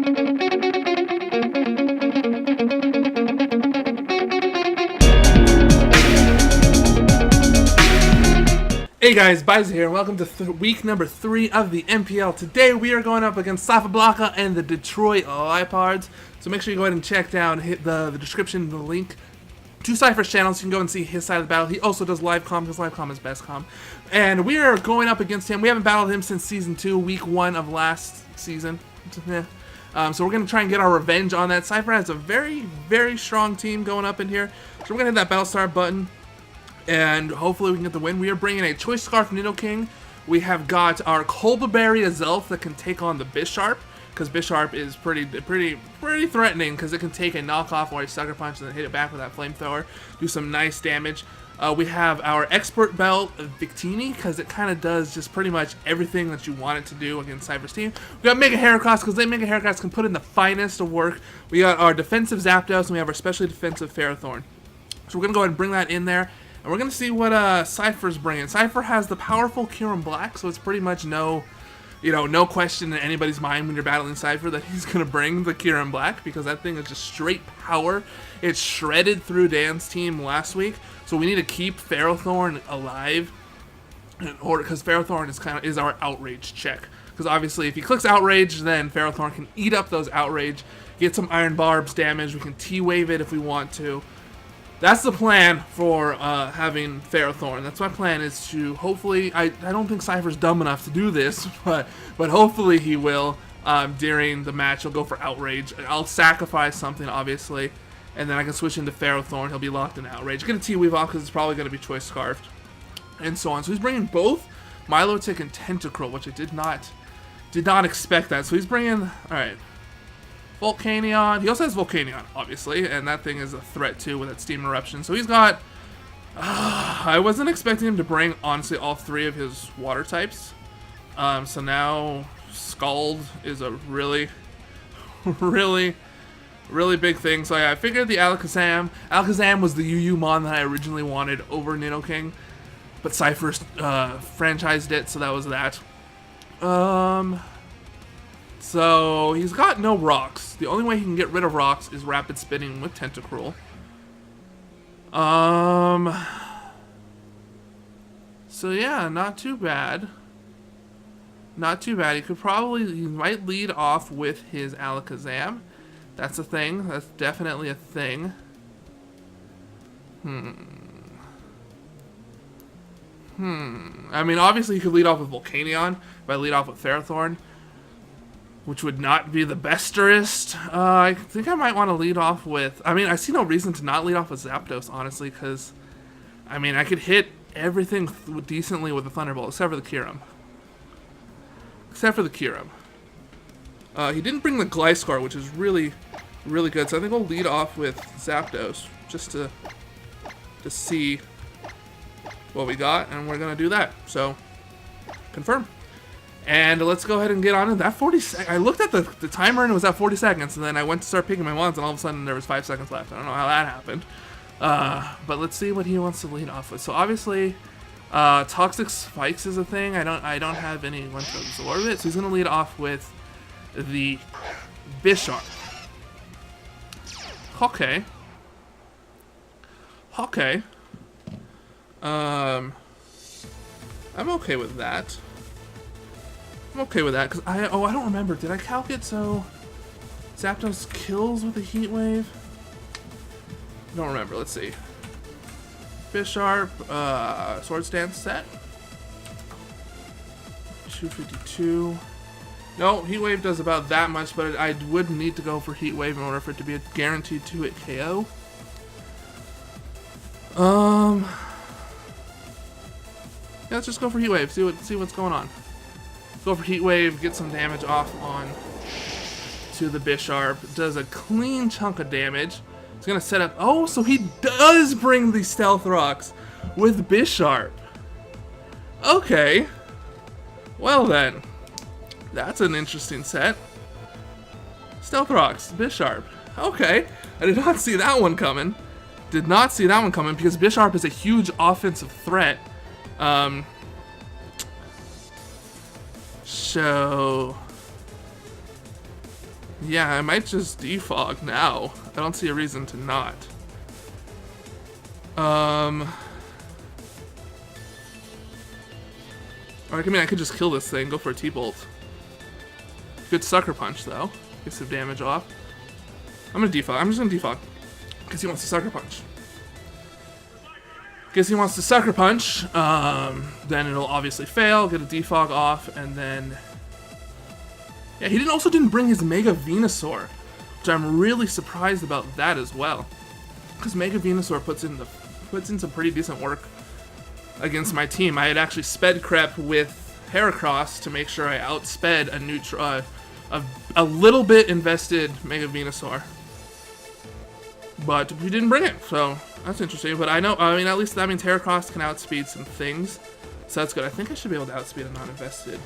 Hey guys, Biza here, and welcome to week number 3 of the MPL. Today we are going up against Safablanca and the Detroit Liepards. So make sure you go ahead and check down, hit the description, the link to Cypher's channel so you can go and see his side of the battle. He also does live comm because live comm is best comm. And we are going up against him. We haven't battled him since Season 2, Week 1 of last season. So we're going to try and get our revenge on that. Cypher has a very, very strong team going up in here. So we're going to hit that battle start button. And hopefully we can get the win. We are bringing a Choice Scarf Nidoking. We have got our Colberberry Azelf that can take on the Bisharp, because Bisharp is pretty threatening, because it can take a knockoff or a Sucker Punch and then hit it back with that Flamethrower, do some nice damage. We have our Expert Belt Victini, because it kind of does just pretty much everything that you want it to do against Cypher's team. We got Mega Heracross, because Mega Heracross can put in the finest of work. We got our defensive Zapdos, and we have our specially defensive Ferrothorn. So we're going to go ahead and bring that in there. And we're going to see what Cypher's bringing. Cypher has the powerful Kyurem Black, so it's pretty much no question in anybody's mind when you're battling Cypher that he's going to bring the Kyurem Black, because that thing is just straight power. It shredded through Dan's team last week, so we need to keep Ferrothorn alive, because Ferrothorn is our Outrage check. Because obviously if he clicks Outrage, then Ferrothorn can eat up those Outrage, get some Iron Barbs damage, we can T-Wave it if we want to. That's the plan for having Ferrothorn. That's my plan, is to hopefully, I don't think Cypher's dumb enough to do this, but hopefully he will during the match. He'll go for Outrage. I'll sacrifice something, obviously, and then I can switch into Ferrothorn. He'll be locked in Outrage. Get a T-Weave off because it's probably going to be Choice Scarfed, and so on. So he's bringing both Milotic and Tentacruel, which I did not expect that. So he's bringing, all right, Volcanion. He also has Volcanion, obviously, and that thing is a threat too with that Steam Eruption. So he's got... I wasn't expecting him to bring, honestly, all 3 of his water types. So now Scald is a really big thing. So yeah, I figured the Alakazam. Alakazam was the UU Mon that I originally wanted over Nidoking, but Cypher's franchised it, so that was that. So he's got no rocks. The only way he can get rid of rocks is Rapid Spinning with Tentacruel. So yeah, not too bad. Not too bad. He might lead off with his Alakazam. That's a thing. That's definitely a thing. I mean, obviously he could lead off with Volcanion, if I lead off with Ferrothorn, which would not be the besterest. I think I might want to lead off with... I mean, I see no reason to not lead off with Zapdos, honestly, because, I mean, I could hit everything decently with the Thunderbolt, except for the Kyurem. He didn't bring the Gliscor, which is really good, so I think we'll lead off with Zapdos, just to see what we got, and we're going to do that. So, confirm. And let's go ahead and get on it. That 40 seconds, I looked at the timer and it was at 40 seconds, and then I went to start picking my wands, and all of a sudden there was 5 seconds left. I don't know how that happened. But let's see what he wants to lead off with. So obviously, Toxic Spikes is a thing. I don't have anyone to absorb it, so he's gonna lead off with the Bisharp. Okay. I'm okay with that. Because I don't remember. Did I calc it so Zapdos kills with a Heat Wave? I don't remember. Let's see. Bisharp, Swords Dance set. 252. No, Heat Wave does about that much, but I would need to go for Heat Wave in order for it to be a guaranteed 2-hit KO. Yeah, let's just go for Heat Wave. See what's going on. Go for Heat Wave, get some damage off on to the Bisharp. Does a clean chunk of damage. It's gonna set up. Oh, so he does bring the Stealth Rocks with Bisharp. Okay. Well then, that's an interesting set. Stealth Rocks, Bisharp. Okay, I did not see that one coming. Because Bisharp is a huge offensive threat. So Yeah, I might just defog now. I don't see a reason to not. Or I mean, I could just kill this thing, go for a T-Bolt. Good Sucker Punch, though. Get some damage off. I'm gonna defog. I'm just gonna defog. Because he wants to Sucker Punch. Guess he wants to Sucker Punch. Then it'll obviously fail, get a defog off, and then... Yeah, he also didn't bring his Mega Venusaur, which I'm really surprised about that as well. Because Mega Venusaur puts in some pretty decent work against my team. I had actually sped Crep with Heracross to make sure I outsped a little bit invested Mega Venusaur. But we didn't bring it, so that's interesting. But I mean, at least that means Heracross can outspeed some things, so that's good. I think I should be able to outspeed a non-invested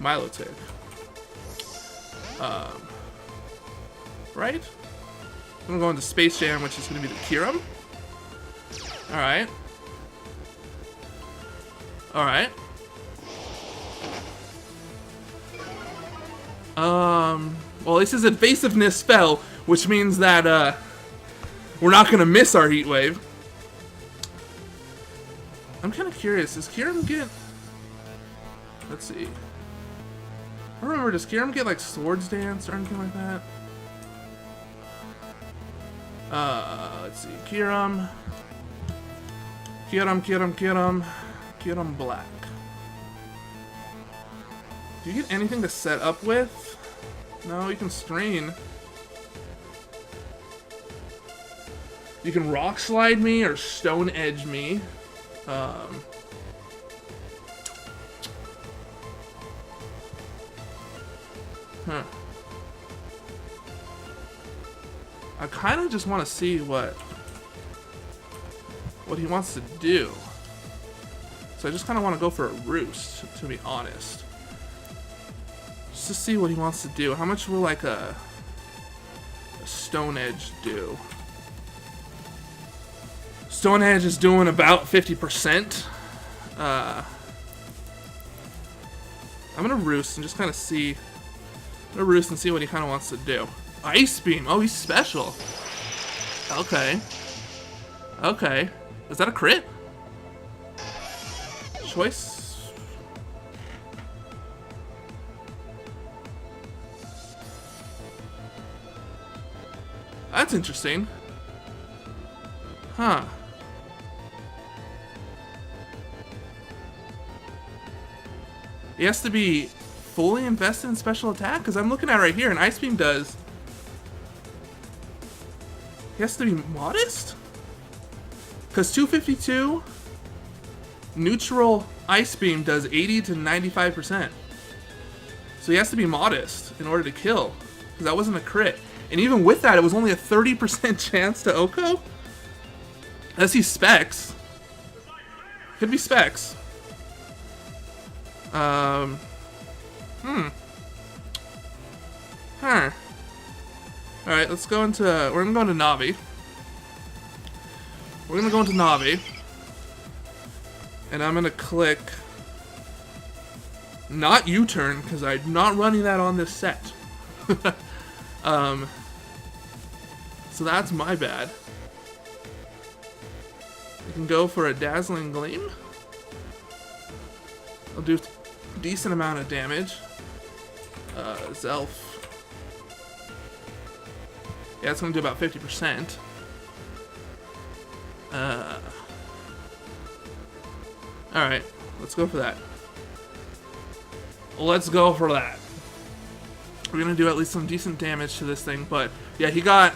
Milotic. Right? I'm gonna go into Space Jam, which is gonna be the Kyurem. Alright. Alright. Well, this is evasiveness fell, which means that, we're not gonna miss our Heat Wave. I'm kinda curious, does Kyurem get... Let's see. I don't remember, does Kyurem get, like, Swords Dance or anything like that? Let's see. Kyurem Black. Do you get anything to set up with? No, you can Strain. You can Rock Slide me or Stone Edge me. I kind of just want to see what he wants to do. So I just kind of want to go for a Roost, to be honest. Just to see what he wants to do. How much will like a Stone Edge do? Stone Edge is doing about 50%. I'm gonna Roost and just kind of see. I'm gonna Roost and see what he kind of wants to do. Ice Beam. Oh, he's special. Okay. Okay. Is that a crit? Choice. That's interesting. Huh. He has to be fully invested in special attack? Because I'm looking at it right here, and Ice Beam does... He has to be modest? Because 252 neutral Ice Beam does 80 to 95%. So he has to be modest in order to kill. Because that wasn't a crit. And even with that, it was only a 30% chance to Oko? Unless he's Specs. Could be Specs. Huh. Alright, let's go into... We're gonna go into Navi. We're gonna go into Navi. And I'm gonna click... Not U-turn, because I'm not running that on this set. So that's my bad. I can go for a Dazzling Gleam. I'll do a decent amount of damage. Zelf. Yeah, it's gonna do about 50%. Alright, let's go for that. Let's go for that. We're gonna do at least some decent damage to this thing, but yeah, he got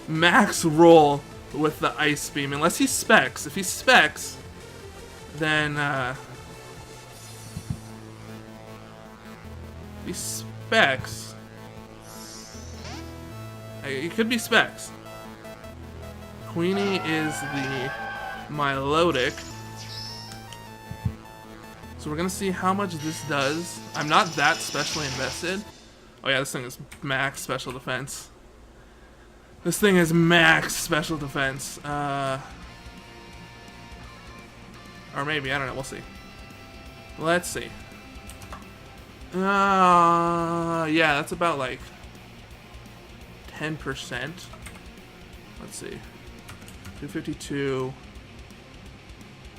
max roll with the Ice Beam, unless he Specs. If he Specs, then he Specs. It could be Specs. Queenie is the Milotic. So we're gonna see how much this does. I'm not that specially invested. Oh yeah, this thing is max special defense. This thing is max special defense. Or maybe, I don't know, we'll see. Let's see. Yeah, that's about like 10%. Let's see. 252.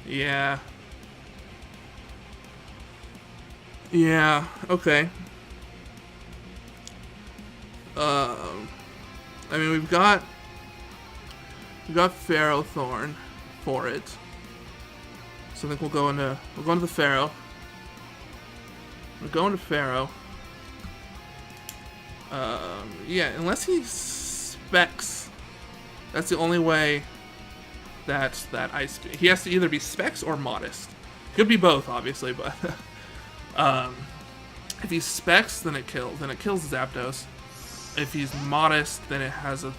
Yeah. Yeah, okay. I mean, we've got Pharaoh Thorn for it. So I think we'll go into the Pharaoh. We're going to Pharaoh. Yeah, unless he specs. That's the only way that ice. He has to either be specs or modest. Could be both, obviously, but if he's specs, then it kills Zapdos. If he's modest, then it has a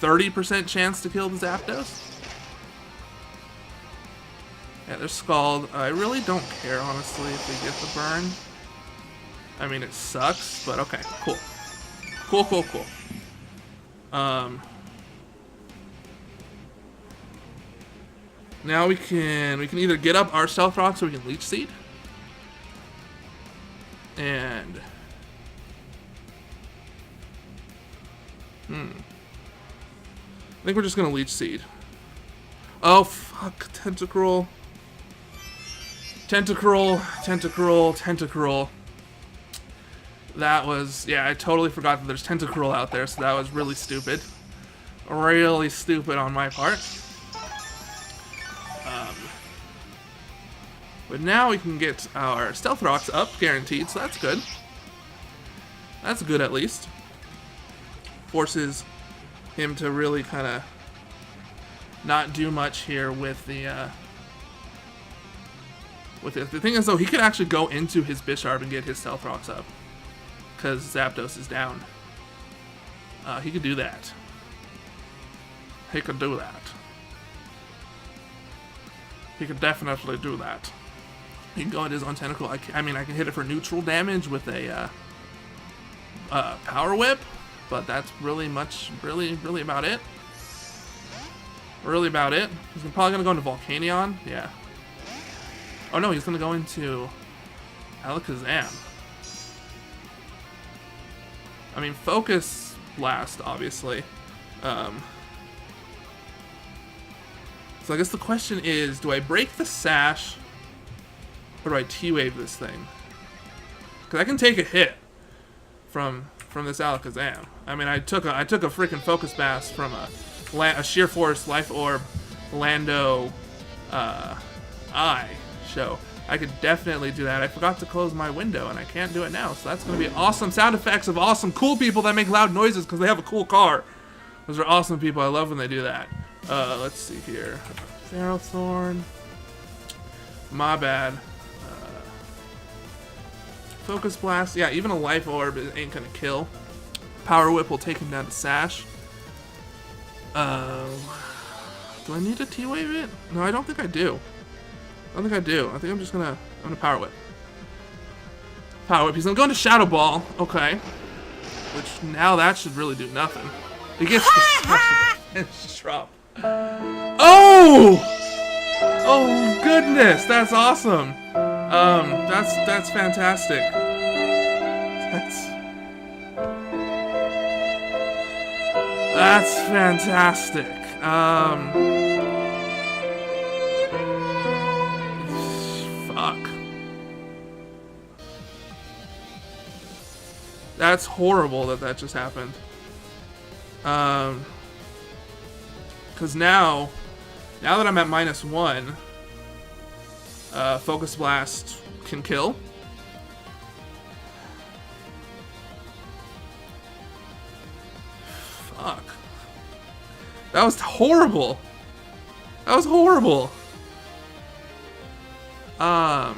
30% chance to kill the Zapdos. Yeah, there's Scald. I really don't care, honestly, if we get the burn. I mean, it sucks, but okay, cool. Cool. Now we can either get up our Stealth Rock so we can Leech Seed. And I think we're just gonna Leech Seed. Oh fuck, Tentacruel. That was, yeah, I totally forgot that there's Tentacruel out there, so that was really stupid. Really stupid on my part. But now we can get our Stealth Rocks up, guaranteed, so that's good. That's good, at least. Forces him to really kind of not do much here with the The thing is, though, he could actually go into his Bisharp and get his Stealth Rocks up, because Zapdos is down. He could do that. He could do that. He could definitely do that. He can go into his own Tentacle. I mean, I can hit it for neutral damage with a Power Whip, but that's really about it. Really about it. He's probably gonna go into Volcanion. Yeah. Oh no, he's gonna go into Alakazam. I mean, Focus Blast, obviously. So I guess the question is, do I break the Sash, or do I T-Wave this thing? Because I can take a hit from this Alakazam. I mean, I took a freaking Focus Blast from a Sheer Force, Life Orb, Lando, Eye. So I could definitely do that. I forgot to close my window, and I can't do it now. So that's going to be awesome sound effects of awesome, cool people that make loud noises because they have a cool car. Those are awesome people. I love when they do that. Let's see here. Ferrothorn. My bad. Focus Blast. Yeah, even a Life Orb ain't going to kill. Power Whip will take him down to Sash. Do I need to T-Wave it? No, I don't think I do. I think I'm just gonna Power Whip. Power Whip. He's gonna go into Shadow Ball. Okay. Which now that should really do nothing. He gets the special defense drop. Oh! Oh goodness, that's awesome. That's fantastic. That's fantastic. Fuck. That's horrible that just happened. Because now that I'm at -1, Focus Blast can kill. Fuck. That was horrible. That was horrible. Fuck.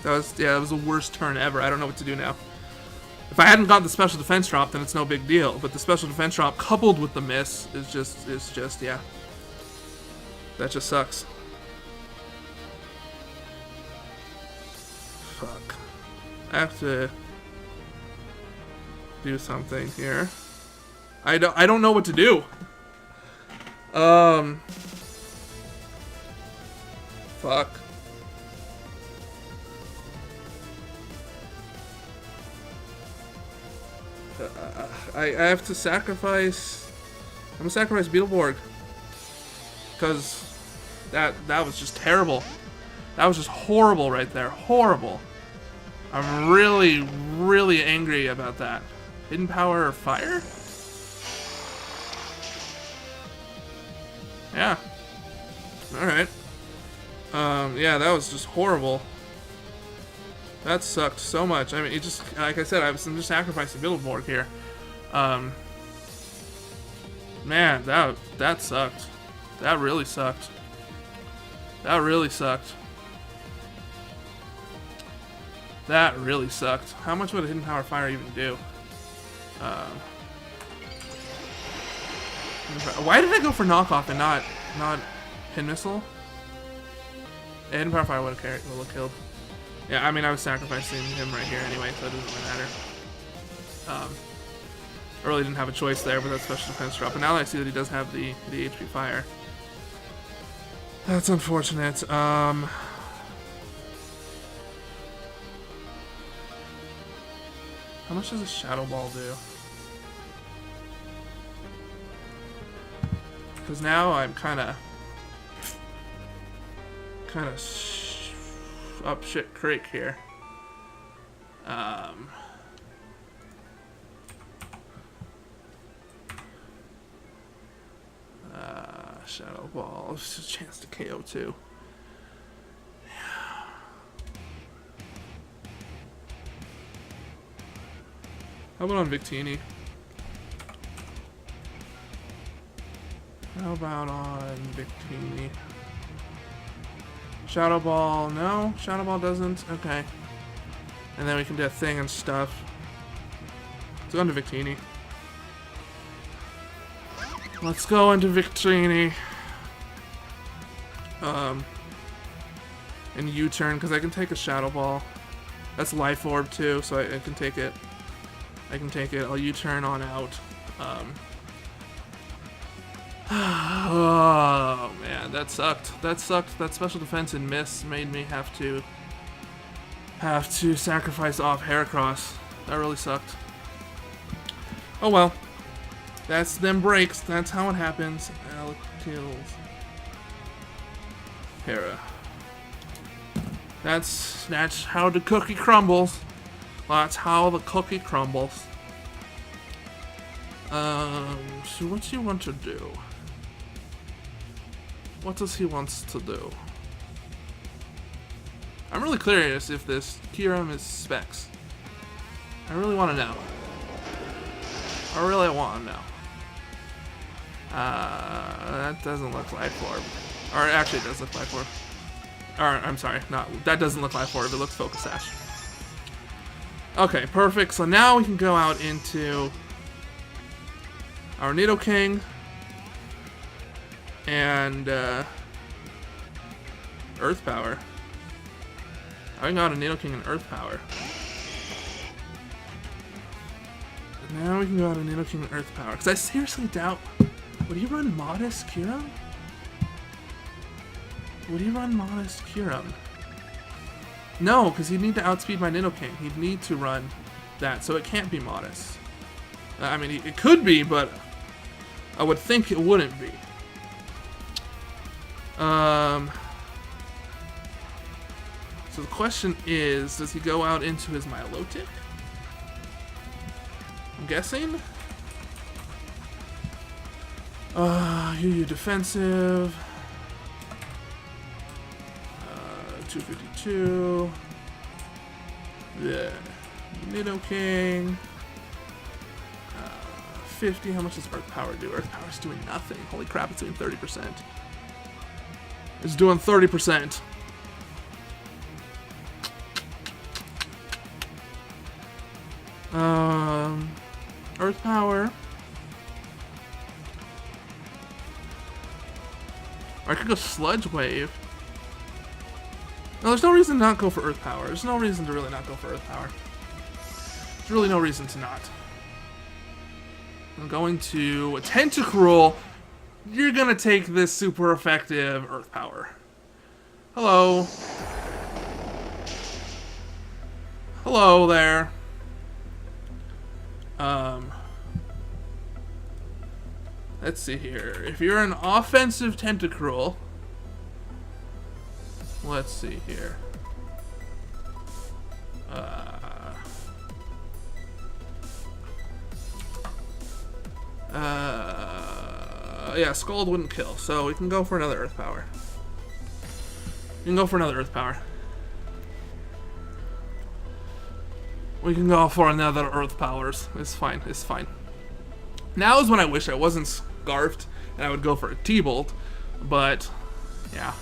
That was the worst turn ever. I don't know what to do now. If I hadn't got the special defense drop, then it's no big deal. But the special defense drop coupled with the miss is just yeah. That just sucks. Fuck. I have to do something here. I don't know what to do. Fuck. I have to sacrifice. I'm gonna sacrifice Beetleborg. Because that was just terrible. That was just horrible right there. Horrible. I'm really, really angry about that. Hidden power or fire? Yeah. Alright. Yeah, that was just horrible. That sucked so much. I mean, it just, like I said, I'm just sacrificing Beetleborg here. Man, that sucked. That really sucked. That really sucked. That really sucked. How much would a hidden power fire even do? Why did I go for knockoff and not pin missile? A hidden power fire would have killed. Yeah, I mean I was sacrificing him right here anyway, so it doesn't really matter. I really didn't have a choice there with that special defense drop. But now that I see that he does have the HP fire, that's unfortunate. How much does a Shadow Ball do? Because now I'm kind of up shit creek here. Shadow Ball. It's a chance to KO too. How about on Victini? How about on Victini? Shadow Ball, no? Shadow Ball doesn't? Okay. And then we can do a thing and stuff. Let's go into Victini. Let's go into Victini. And U-turn, because I can take a Shadow Ball. That's Life Orb too, so I can take it. I can take it. I'll U-turn on out. Oh man, that sucked. That sucked. That special defense and miss made me have to sacrifice off Heracross. That really sucked. Oh well. That's them breaks. That's how it happens. Alec kills Hera. That's how the cookie crumbles. That's how the cookie crumbles. So what do you want to do? What does he wants to do? I'm really curious if this Kyurem is specs. I really want to know. I really want to know. That doesn't look Life Orb. Or actually it does look Life Orb. Or, I'm sorry, that doesn't look Life Orb, it looks Focus Sash. Okay, perfect. So now we can go out into our Nidoking and Earth Power. I got a Nidoking and Earth Power. Now we can go out and Nidoking and Earth Power. Because I seriously doubt... Would he run Modest Kyurem? Would he run Modest Kyurem? No, because he'd need to outspeed my Nidoking. He'd need to run that, so it can't be Modest. I mean, it could be, but I would think it wouldn't be. So the question is, does he go out into his Milotic? I'm guessing. You defensive. 252. Yeah. Nidoking. 50. How much does Earth Power do? Earth Power's doing nothing. Holy crap, it's doing 30%. It's doing 30%. Earth Power. Or I could go Sludge Wave. No, there's no reason to not go for Earth Power. There's no reason to really not go for Earth Power. There's really no reason to not. I'm going to a Tentacruel. you're gonna take this super effective Earth Power. Hello. Hello there. Let's see here. If you're an offensive Tentacruel, let's see here. Yeah, Scald wouldn't kill, so we can go for another Earth Power. We can go for another Earth Power. We can go for another Earth Powers. It's fine, it's fine. Now is when I wish I wasn't Scarfed and I would go for a T-Bolt, but yeah.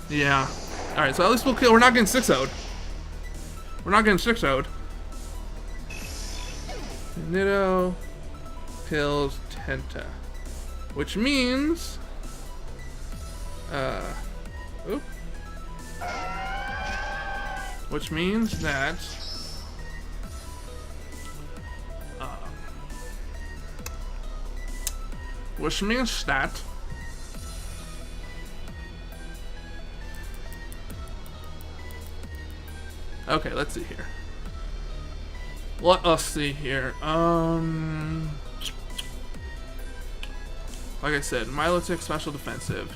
Yeah. Alright, so at least we'll kill. We're not getting 6-0'd. We're not getting 6-0'd. Nitto kills Tenta. Which means... Oop. Which means that... Which means that... Okay, let's see here. Let us see here. Like I said, Milotic special defensive.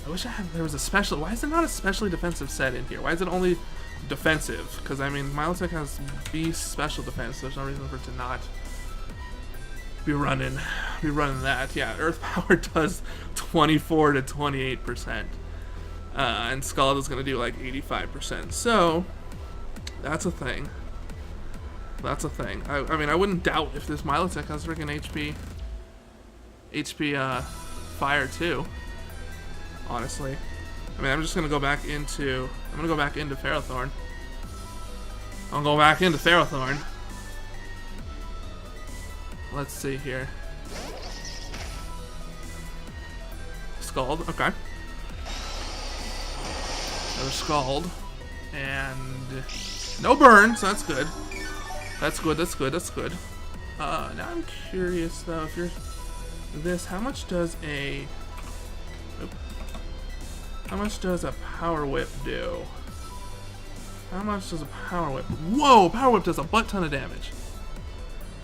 I wish there was a special. Why is there not a specially defensive set in here? Why is it only defensive? Because I mean, Milotic has beast special defense. There's no reason for it to not be running that. Yeah, Earth Power does 24 to 28%, and Scald is gonna do like 85%. So that's a thing. That's a thing. I mean, I wouldn't doubt if this Milotic has freaking HP fire too. Honestly, I mean, I'm just gonna go back into. I'm gonna go back into Ferrothorn. I'll go back into Ferrothorn. Let's see here. Scald. Okay. Another Scald, and no burn, so that's good. That's good. That's good. That's good. Now I'm curious though, if you're this, how much does a Power Whip do? How much does a Power Whip? Whoa! Power Whip does a butt ton of damage.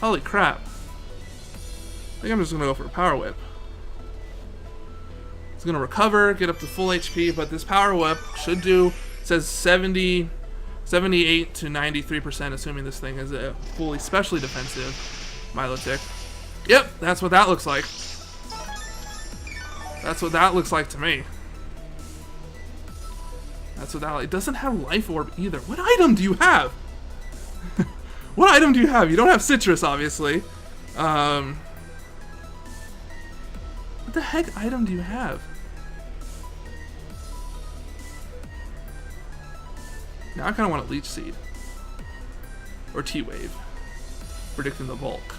Holy crap! I think I'm just gonna go for a Power Whip. It's gonna recover, get up to full HP, but this Power Whip should do. It says 78 to 93%, assuming this thing is a fully specially defensive Milotic. Yep, that's what that looks like. That's what that looks like to me. That's what that. It doesn't have Life Orb either. What item do you have? What item do you have? You don't have Citrus, obviously. What the heck item do you have? Now I kind of want a Leech Seed. Or T-Wave. Predicting the bulk.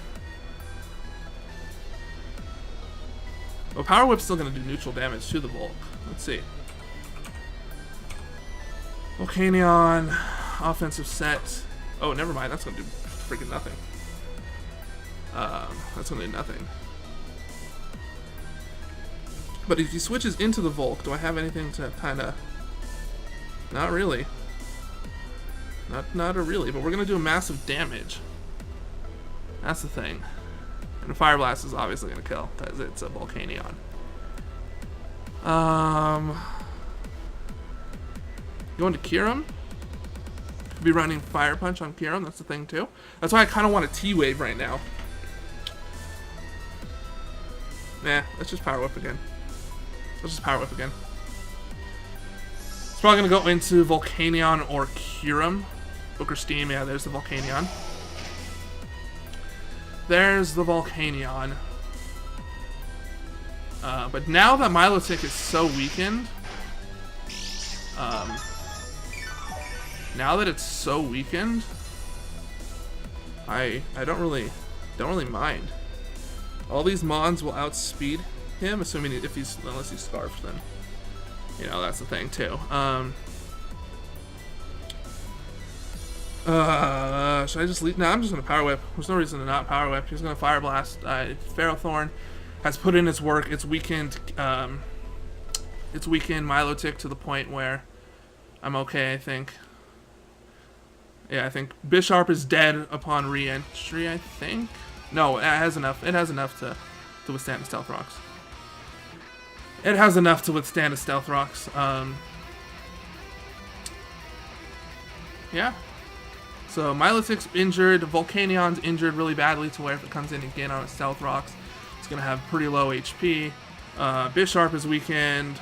Well, Power Whip's still going to do neutral damage to the bulk. Let's see. Volcanion, offensive set. Oh, never mind. That's going to do freaking nothing. That's going to do nothing. But if he switches into the Volk, do I have anything to kind of... Not really. Not really, but we're going to do massive damage. That's the thing. And Fire Blast is obviously going to kill, because it's a Volcanion. Going to Kyurem. Could be running Fire Punch on Kyurem, that's the thing too. That's why I kind of want a T-Wave right now. Nah, let's just Power Whip again. Let's just Power Whip again. It's probably going to go into Volcanion or Kyurem. Booker Steam, yeah, there's the Volcanion. There's the Volcanion. But now that Milotic is so weakened, now that it's so weakened, I don't really mind. All these Mons will outspeed him, assuming unless he's Scarfed, then you know that's the thing too. Should I just leave? No, I'm just gonna Power Whip. There's no reason to not Power Whip. He's gonna Fire Blast Ferrothorn. has put in its work. It's weakened Milotic to the point where I'm okay, I think. Yeah, I think Bisharp is dead upon re-entry, I think. No, it has enough. It has enough to withstand the Stealth Rocks. It has enough to withstand a Stealth Rocks. Yeah. So Milotic's injured. Volcanion's injured really badly to where if it comes in again on a Stealth Rocks, it's going to have pretty low HP. Bisharp is weakened.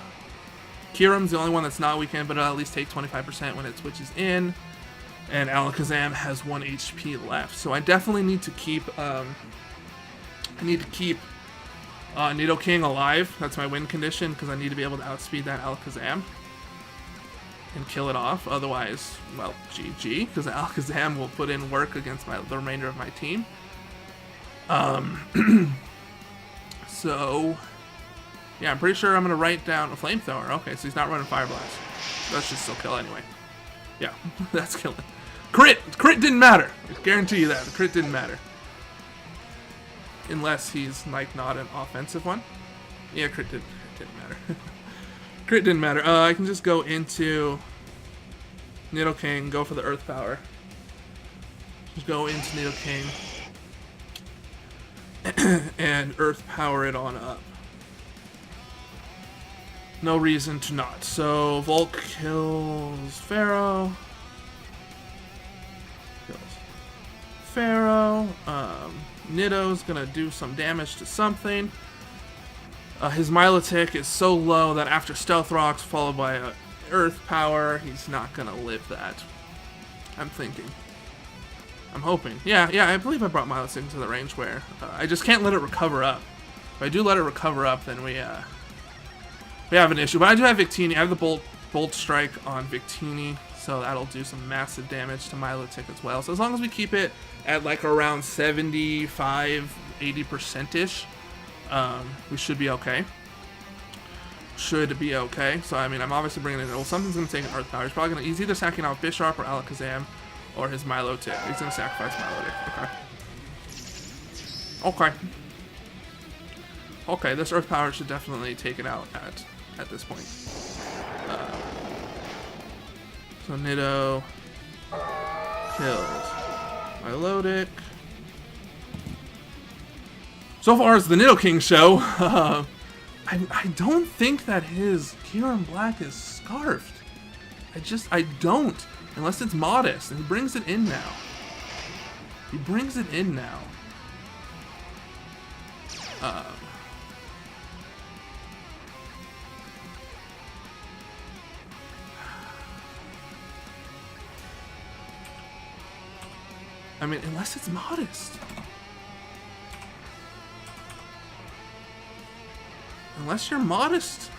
Kyurem's the only one that's not weakened, but it'll at least take 25% when it switches in. And Alakazam has 1 HP left. So I definitely need to keep Nidoking alive. That's my win condition, because I need to be able to outspeed that Alakazam and kill it off. Otherwise, well, GG, because Alakazam will put in work against the remainder of my team. So, yeah, I'm pretty sure I'm going to write down a Flamethrower. Okay, so he's not running Fire Blast. That should still kill anyway. Yeah, that's killing. Crit! Crit didn't matter. I guarantee you that. The crit didn't matter. Unless he's, like, not an offensive one. Yeah, crit didn't matter. Crit didn't matter. I can just go into Nidoking, go for the Earth Power. Just go into Nidoking and Earth Power it on up. No reason to not. So, Volk kills Pharaoh. Nido's gonna do some damage to something. His Milotic is so low that after Stealth Rocks followed by a Earth Power, he's not gonna live that. I'm thinking. I'm hoping. Yeah, I believe I brought Milotic into the range where I just can't let it recover up. If I do let it recover up, then we have an issue. But I do have Victini. I have the Bolt Strike on Victini, so that'll do some massive damage to Milotic as well. So as long as we keep it at like around 75-80%-ish, we should be okay. Should be okay. So, I mean, I'm obviously bringing in... Well, something's going to take an Earth Power. He's probably going to... He's either sacking out Bisharp or Alakazam or his Milotic. He's going to sacrifice Milotic. Okay. Okay, this Earth Power should definitely take it out at this point. So Nido kills Milotic. So far as the Nidoking show, I don't think that his Kyurem Black is scarfed. I don't. Unless it's modest. And he brings it in now. I mean, unless it's modest. Unless you're modest.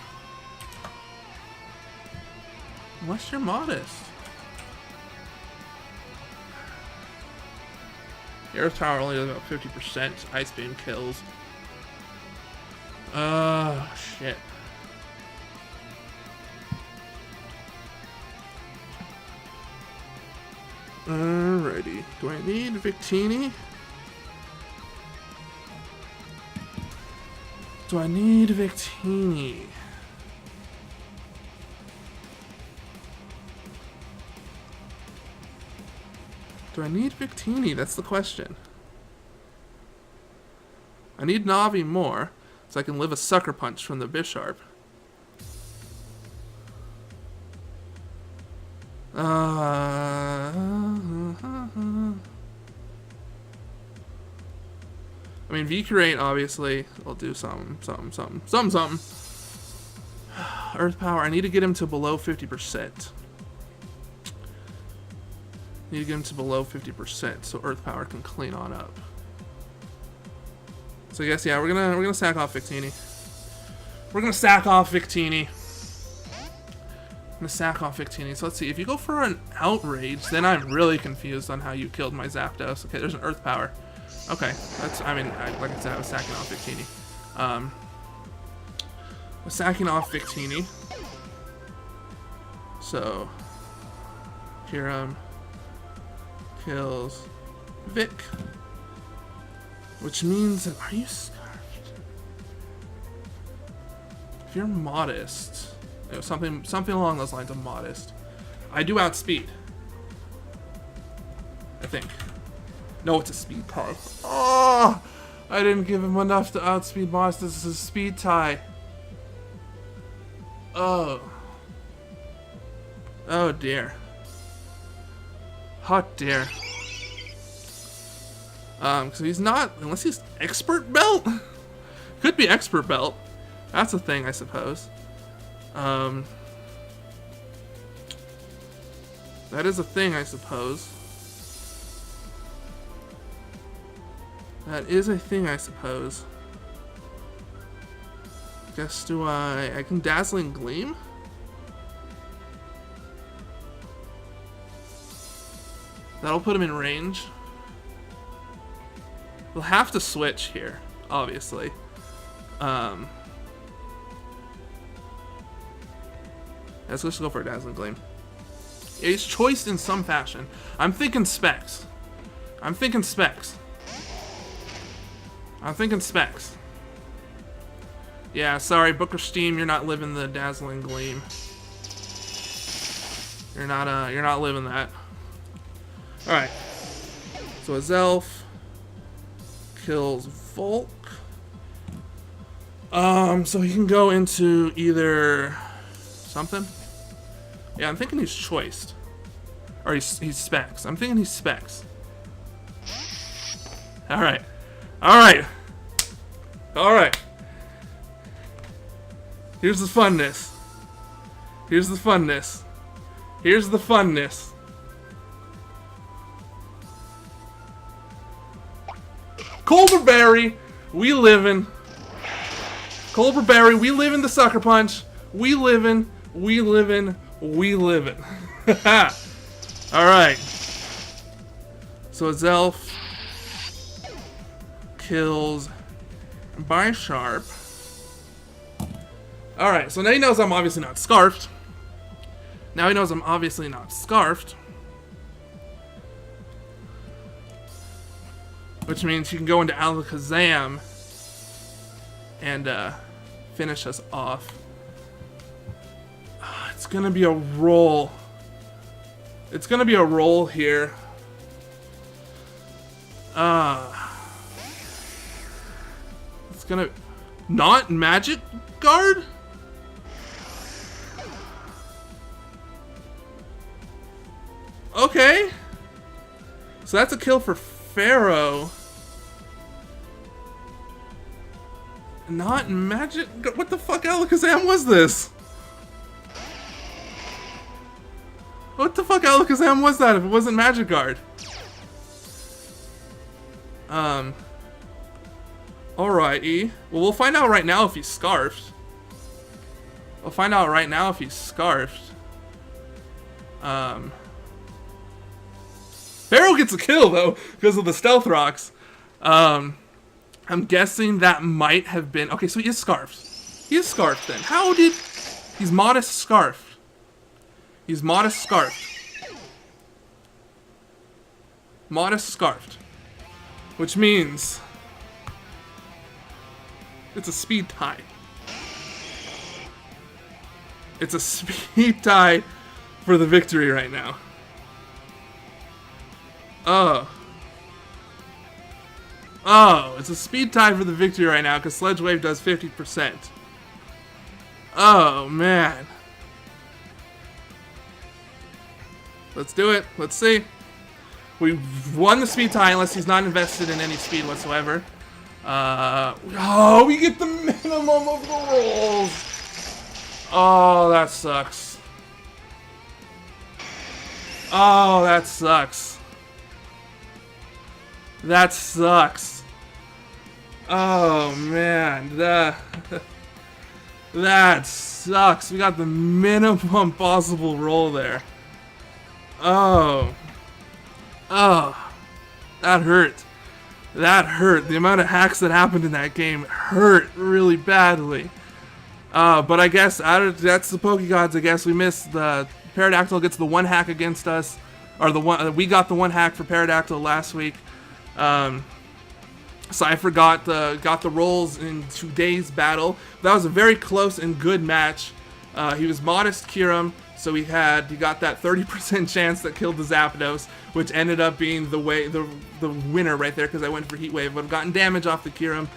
The Earth Power only does about 50%. Ice Beam kills. Shit. Alrighty. Do I need Victini? Do I need Victini? That's the question. I need Navi more, so I can live a Sucker Punch from the Bisharp. I mean, V-Curate obviously will do something. Earth Power, I need to get him to below 50%. So Earth Power can clean on up. So I guess, yeah, we're gonna sack off Victini. So let's see, if you go for an Outrage, then I'm really confused on how you killed my Zapdos. Okay, there's an Earth Power. Okay, like I said, I was sacking off Victini. So, Kyurem kills Vic. Which means that, are you scarfed? If you're modest, you know, something along those lines of modest. I do outspeed. I think. No, it's a speed tie. Oh, I didn't give him enough to outspeed modest. This is a speed tie. Oh. Oh dear. Oh dear. So he's not, unless he's expert belt? Could be expert belt. That's a thing, I suppose. That is a thing, I suppose. That is a thing, I suppose. Guess do I can Dazzling Gleam? That'll put him in range. We'll have to switch here, obviously. Let's just go for a Dazzling Gleam. Yeah, he's choiced in some fashion. I'm thinking specs. I'm thinking specs. I'm thinking specs. Yeah, sorry, Booker Steam, you're not living the Dazzling Gleam. You're not living that. Alright. So a Zelf kills Volk. So he can go into either something. Yeah, I'm thinking he's choiced. Or he's specs. I'm thinking he's specs. Alright. Alright. Alright. Here's the funness. Here's the funness. Here's the funness. Colberberry, we livin'. Colberberry, we live in the Sucker Punch. We livin', we livin', we livin'. Alright. So Zelf kills Bisharp. Alright, so now he knows I'm obviously not Scarfed. Now he knows I'm obviously not Scarfed. Which means he can go into Alakazam and finish us off. It's gonna be a roll. It's gonna be a roll here. It's gonna... Not Magic Guard? Okay. So that's a kill for Pharaoh. Not Magic... What the fuck Alakazam was this? What the fuck Alakazam was that if it wasn't Magic Guard? Alrighty. Well, we'll find out right now if he's Scarfed. We'll find out right now if he's Scarfed. Pharaoh gets a kill, though, because of the Stealth Rocks. I'm guessing that might have been... Okay, so he is Scarfed. He is Scarfed, then. How did... He's Modest Scarfed. He's Modest Scarfed. Modest Scarfed. Which means... It's a speed tie. It's a speed tie for the victory right now. Oh, it's a speed tie for the victory right now because Sledge Wave does 50%. Oh, man. Let's do it. Let's see. We won the speed tie unless he's not invested in any speed whatsoever. Oh, we get the minimum of the rolls. Oh, that sucks. Oh, that sucks. That sucks. Oh, man. That sucks. We got the minimum possible roll there. Oh. Oh. That hurt. That hurt. The amount of hacks that happened in that game hurt really badly. But I guess that's the Pokegods. I guess we missed the Pterodactyl gets the one hack against us, or the one we got the one hack for Pterodactyl last week. Cypher got the rolls in today's battle. That was a very close and good match. He was modest Kyurem, so he got that 30% chance that killed the Zapdos, which ended up being the winner right there, because I went for Heat Wave, but I've gotten damage off the Kyurem.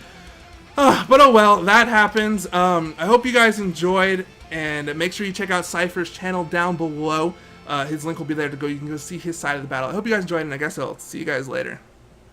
But oh well, that happens. I hope you guys enjoyed, and make sure you check out Cypher's channel down below. His link will be there to go. You can go see his side of the battle. I hope you guys enjoyed, and I guess I'll see you guys later.